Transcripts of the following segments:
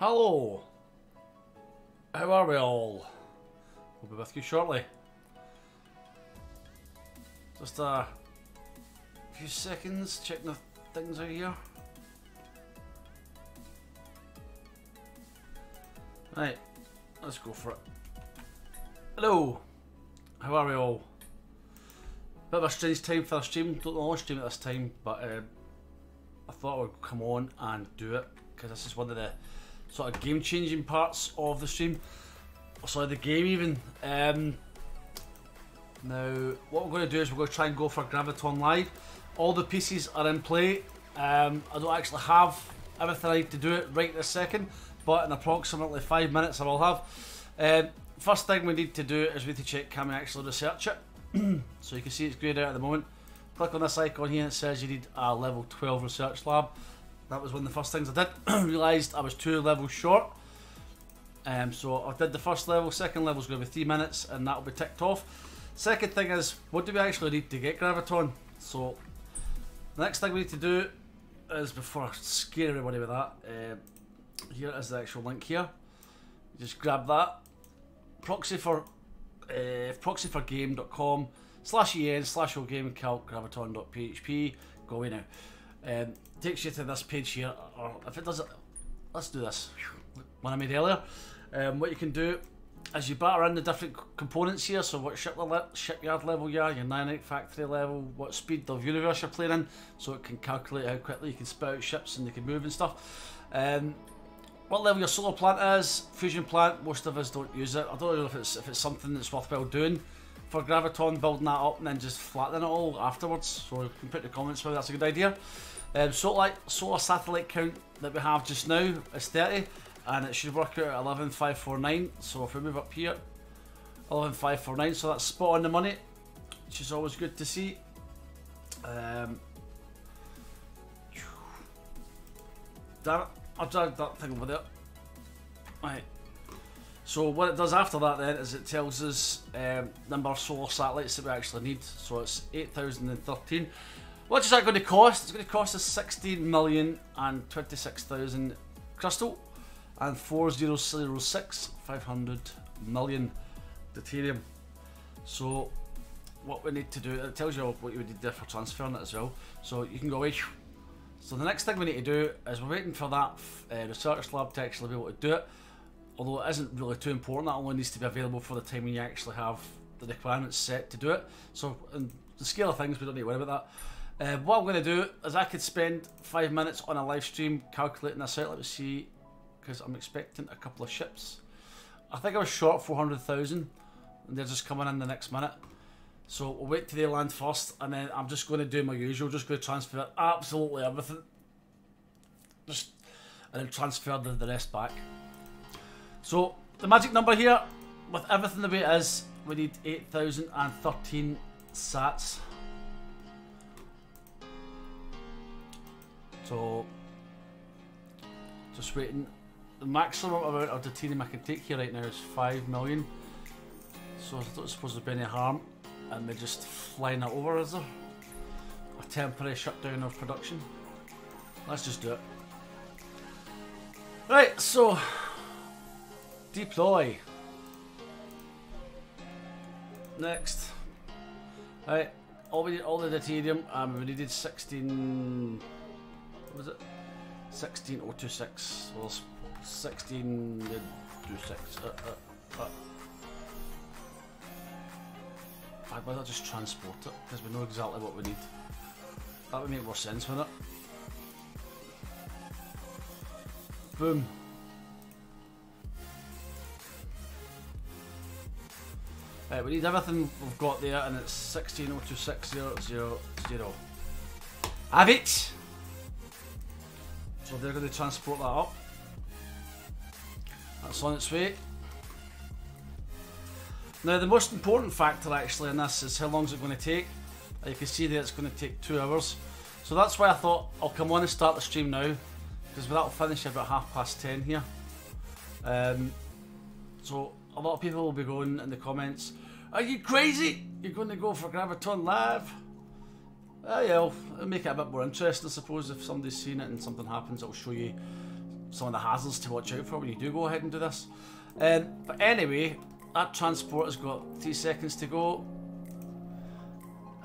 Hello, how are we all? We'll be with you shortly. Just a few seconds, checking the things out here. Right, let's go for it. Hello, how are we all? Bit of a strange time for a stream, don't know stream at this time, but I thought I would come on and do it because this is one of the sort of game changing parts of the stream. Sorry, the game even. Now, what we're going to do is we're going to try and go for Graviton Live. All the pieces are in play. I don't actually have everything I need to do it right this second, but in approximately 5 minutes I will have. First thing we need to do is we need to check can we actually research it. So you can see it's greyed out at the moment. Click on this icon here and it says you need a level 12 research lab. That was one of the first things I did. Realised I was 2 levels short. So I did the first level. Second level is going to be 3 minutes and that will be ticked off. Second thing is, what do we actually need to get Graviton? So the next thing we need to do is, before I scare everybody with that, here is the actual link here. Just grab that. proxyforgame.com/en/oGame calc graviton.php. Go away now. Takes you to this page here, or if it doesn't, let's do this one I made earlier. What you can do is you batter in the different components here, so what shipyard level you are, your nanite factory level, what speed of universe you're playing in, so it can calculate how quickly you can spit out ships and they can move and stuff. What level your solar plant is, fusion plant, most of us don't use it. I don't know if it's something that's worthwhile doing for Graviton, building that up and then just flattening it all afterwards. So you can put in the comments whether that's a good idea. Solar satellite count that we have just now is 30 and it should work out at 11,549. So if we move up here, 11,549, so that's spot on the money, which is always good to see. Damn it, I'll drag that thing over there. Right. So what it does after that then is it tells us number of solar satellites that we actually need. So it's 8,013. What is that going to cost? It's going to cost us 16,026,000 crystal and 4,006,500 million deuterium. So what we need to do, it tells you what you would need there for transferring it as well. So you can go away. So the next thing we need to do is we're waiting for that research lab to actually be able to do it. Although it isn't really too important, that only needs to be available for the time when you actually have the requirements set to do it. So in the scale of things, we don't need to worry about that. What I'm going to do is I could spend 5 minutes on a live stream calculating this out. Let me see, because I'm expecting a couple of ships. I think I was short 400,000 and they're just coming in the next minute. So we'll wait till they land first and then I'm just going to do my usual, just going to transfer absolutely everything. And then transfer the rest back. So the magic number here, with everything the way it is, we need 8,013 sats. So just waiting. The maximum amount of deuterium I can take here right now is 5 million. So I don't suppose there'd be any harm and we're just flying it over, is there? A temporary shutdown of production. Let's just do it. Right, so deploy. Next. Right, all the deuterium, we needed 16, what was it? 16026. Well, 1626. Why not just transport it? Because we know exactly what we need. That would make more sense, wouldn't it? Boom. Right, we need everything we've got there, and it's 16026000. Have it! So they're going to transport that up. That's on its way. Now the most important factor actually in this is how long is it going to take. You can see that it's going to take 2 hours. So that's why I thought I'll come on and start the stream now, because that'll finish about 10:30 here. So a lot of people will be going in the comments, "Are you crazy? You're going to go for Graviton Live?" Yeah, it'll make it a bit more interesting, I suppose. If somebody's seen it and something happens, it'll show you some of the hazards to watch out for when you do go ahead and do this. But anyway, that transport has got 3 seconds to go.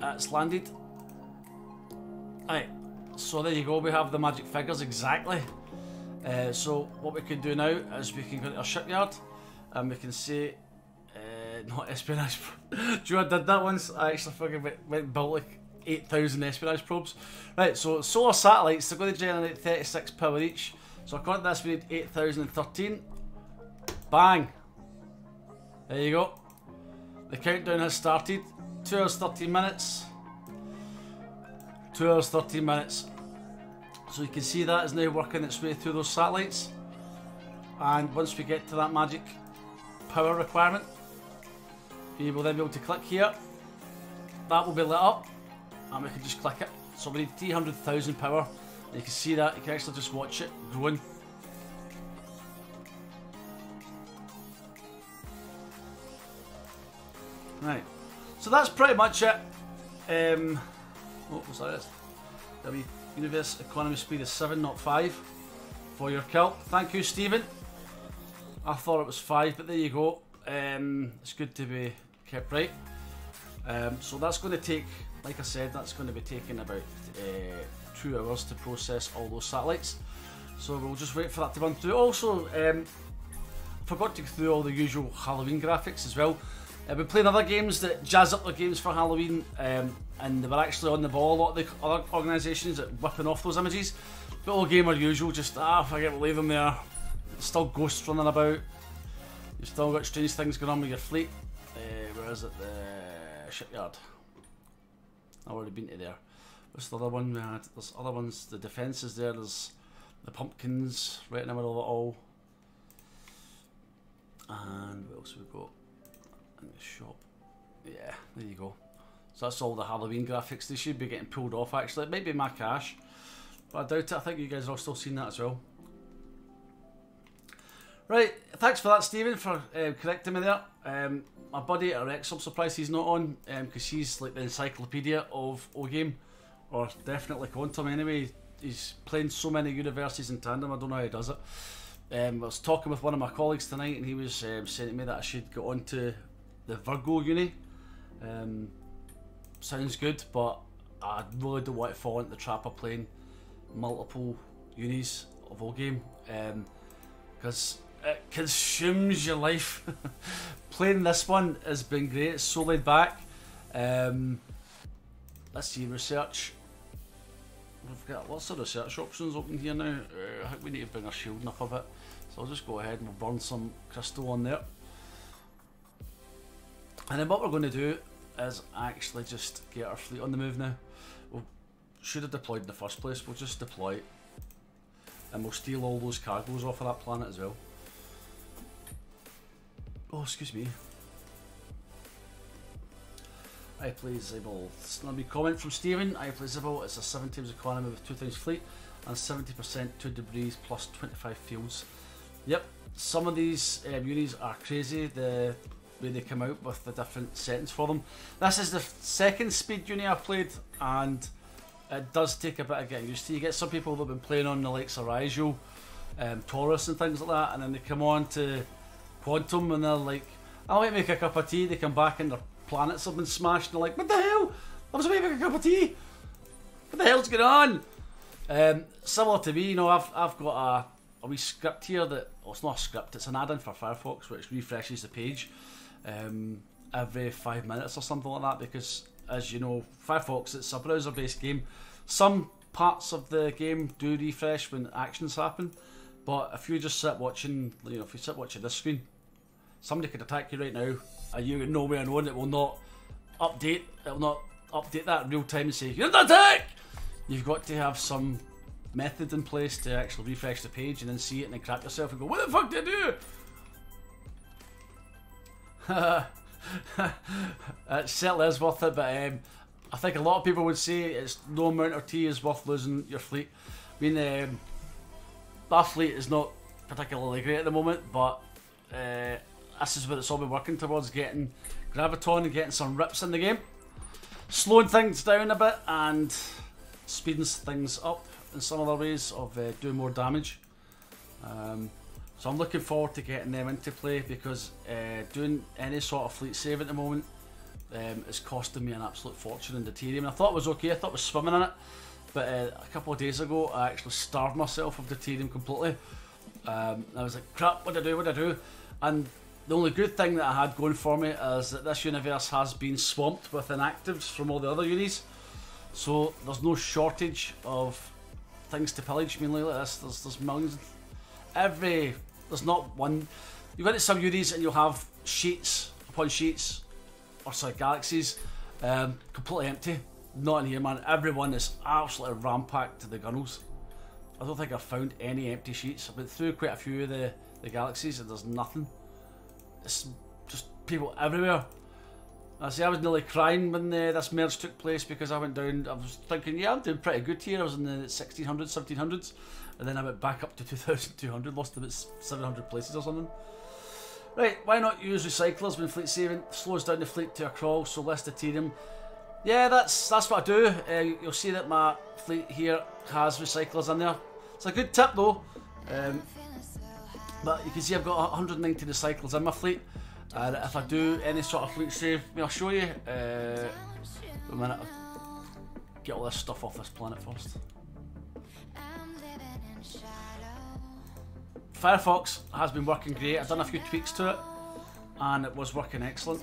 It's landed. Right, so there you go, we have the magic figures exactly. So what we can do now is we can go to our shipyard and we can say, not espionage. Do you know I did that once? I actually fucking went and built like 8,000 espionage probes. Right, so solar satellites, they're going to generate 36 power each. So according to this, we need 8,013. Bang! There you go. The countdown has started. 2 hours 13 minutes. 2 hours 13 minutes. So you can see that is now working its way through those satellites. And once we get to that magic power requirement, we will then be able to click here. That will be lit up. And we can just click it. So we need 300,000 power. And you can see that. You can actually just watch it growing. Right. So that's pretty much it. What was that? The universe economy speed is 7, not 5 for your kill. Thank you, Stephen. I thought it was 5, but there you go. It's good to be kept right. So that's going to take, like I said, that's going to be taking about 2 hours to process all those satellites. So we'll just wait for that to run through. Also, forgot to go through all the usual Halloween graphics as well. I've been playing other games that jazz up their games for Halloween, and they were actually on the ball, a lot of the other organisations that whipping off those images. But oGame are usual, just forget we'll leave them there. There's still ghosts running about. You've still got strange things going on with your fleet. Where is it? The shipyard. I've already been to there. What's the other one we had? There's other ones, the defences there, there's the pumpkins right in the middle of it all. And what else have we got? In the shop. Yeah, there you go. So that's all the Halloween graphics. They should be getting pulled off actually. It might be my cache, but I doubt it. I think you guys are all still seeing that as well. Right, thanks for that, Stephen, for correcting me there. My buddy at Rex, I'm surprised he's not on, because he's like the encyclopedia of oGame, or definitely Quantum anyway. He's playing so many universes in tandem, I don't know how he does it. I was talking with one of my colleagues tonight and he was saying to me that I should get on to the Virgo uni. Sounds good, but I really don't want to fall into the trap of playing multiple unis of oGame, because it consumes your life. Playing this one has been great, it's so laid back. Let's see, research. We've got lots of research options open here now. I think we need to bring our shielding up a bit. So I'll just go ahead and we'll burn some crystal on there. And then what we're going to do is actually just get our fleet on the move now. We should have deployed in the first place. We'll just deploy it. And we'll steal all those cargoes off of that planet as well. Oh, excuse me. I play Zibble. Let me comment from Stephen. I play Zibble. It's a 7 times economy with 2 times fleet and 70% to debris plus 25 fields. Yep, some of these unis are crazy, the way they come out with the different settings for them. This is the second speed uni I've played, and it does take a bit of getting used to. You get some people that have been playing on the likes of Rigel, Taurus and things like that, and then they come on to Quantum and they're like, I want to make a cup of tea. They come back and their planets have been smashed and they're like, what the hell? I was about to make a cup of tea. What the hell's going on? Similar to me, you know, I've got a wee script here that, well, it's not a script, it's an add-in for Firefox which refreshes the page every 5 minutes or something like that, because as you know, Firefox, it's a browser based game. Some parts of the game do refresh when actions happen, but if you just sit watching, you know, if you sit watching this screen, somebody could attack you right now and you know where known it will not update, it will not update that in real time and say, you're under attack! You've got to have some method in place to actually refresh the page and then see it and then crap yourself and go, what the fuck did I do? It certainly is worth it, but I think a lot of people would say it's no amount of tea is worth losing your fleet. I mean, that fleet is not particularly great at the moment, but this is what it's all been working towards, getting Graviton and getting some rips in the game. Slowing things down a bit and speeding things up in some other ways of doing more damage. So I'm looking forward to getting them into play, because doing any sort of fleet save at the moment is costing me an absolute fortune in deuterium. And I thought it was okay, I thought it was swimming in it, but a couple of days ago I actually starved myself of deuterium completely. I was like, crap, what do I do, what do I do? And the only good thing that I had going for me is that this universe has been swamped with inactives from all the other unis, so there's no shortage of things to pillage. I mean, like this, there's millions. There's not one. You go into some unis and you'll have sheets upon sheets, or sorry, galaxies, completely empty. Not in here, man. Everyone is absolutely rampacked to the gunnels. I don't think I've found any empty sheets. I've been through quite a few of the galaxies and there's nothing. It's just people everywhere. I was nearly crying when this merge took place, because I went down, I was thinking, yeah, I'm doing pretty good here. I was in the 1600s, 1700s, and then I went back up to 2200, lost about 700 places or something. Right, why not use recyclers when fleet saving? Slows down the fleet to a crawl, so less deuterium. Yeah, that's what I do. You'll see that my fleet here has recyclers in there. It's a good tip though. But you can see I've got 190 recyclers in my fleet. And if I do any sort of fleet save, I'll show you. A minute, I'll get all this stuff off this planet first. Firefox has been working great. I've done a few tweaks to it, and it was working excellent.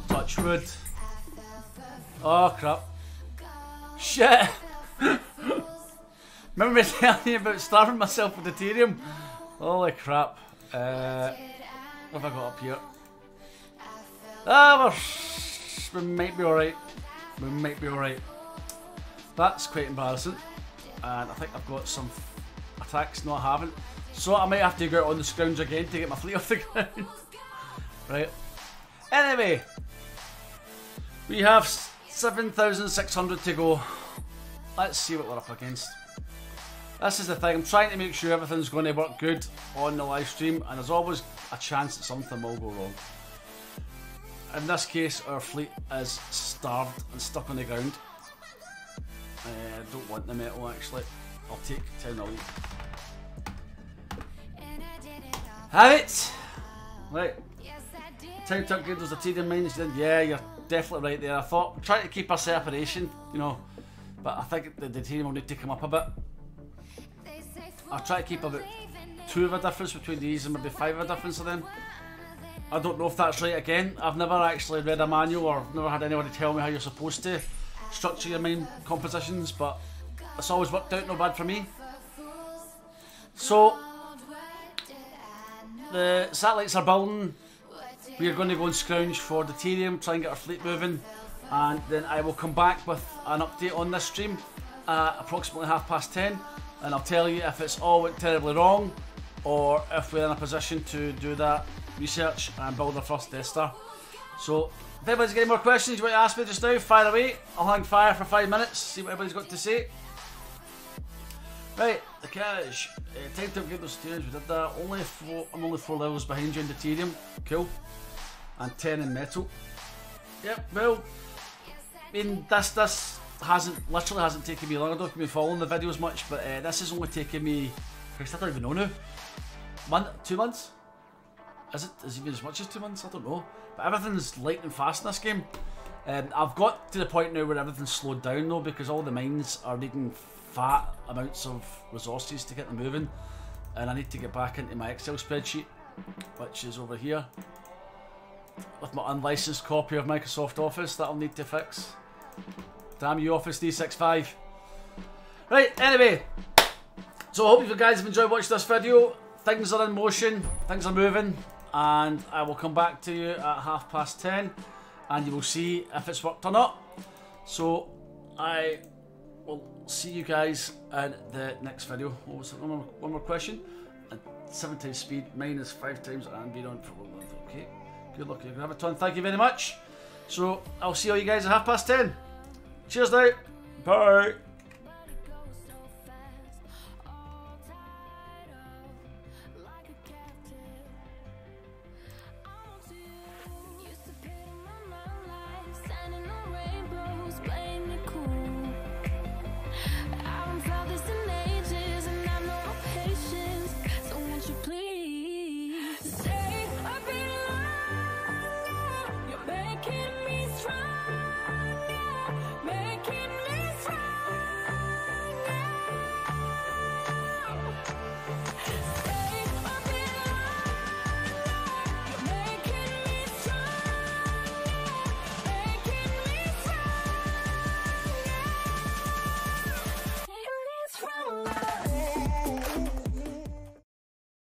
Touch wood. Oh crap! Shit! Remember me telling you about starving myself with deuterium? Holy crap! What have I got up here? We might be alright. We might be alright. That's quite embarrassing. And I think I've got some attacks. No, I haven't. So I might have to go out on the scrounge again to get my fleet off the ground. Right. Anyway, we have 7,600 to go. Let's see what we're up against. This is the thing, I'm trying to make sure everything's going to work good on the live stream, and there's always a chance that something will go wrong. In this case, our fleet is starved and stuck on the ground. I don't want the metal actually. I'll take 10 million. Have it! Right. Time to upgrade those deuterium mines. Yeah, you're definitely right there. I thought, trying to keep a separation, you know, but I think the deuterium will need to come up a bit. I'll try to keep about 2 of a difference between these and maybe 5 of a difference of them. I don't know if that's right again. I've never actually read a manual or never had anybody tell me how you're supposed to structure your mine compositions, but it's always worked out no bad for me. So, the satellites are building. We are going to go and scrounge for deuterium, try and get our fleet moving, and then I will come back with an update on this stream at approximately 10:30. And I'll tell you if it's all went terribly wrong, or if we're in a position to do that research and build our first Death Star. So, if anybody's got any more questions you want to ask me just now, fire away. I'll hang fire for 5 minutes, see what everybody's got to say. Right, the carriage. Time to upgrade those steerings, we did that. I'm only 4 levels behind you in deuterium. Cool. And 10 in metal. Yep, well, I mean, this literally hasn't taken me long. I don't think I've been following the videos much, but this has only taken me, I don't even know now, 2 months? Is it even as much as 2 months? I don't know. But everything's lightning fast in this game. I've got to the point now where everything's slowed down though, because all the mines are needing fat amounts of resources to get them moving, and I need to get back into my Excel spreadsheet, which is over here, with my unlicensed copy of Microsoft Office that I'll need to fix. Damn you, Office 365. Right, anyway, so I hope you guys have enjoyed watching this video. Things are in motion, things are moving, and I will come back to you at 10:30 and you will see if it's worked or not. So I will see you guys in the next video. What was it? One more question. And 7 times speed, minus 5 times, and be on for 1 month. Okay, good luck, Graviton. Thank you very much. So I'll see all you guys at 10:30. Cheers now. Bye.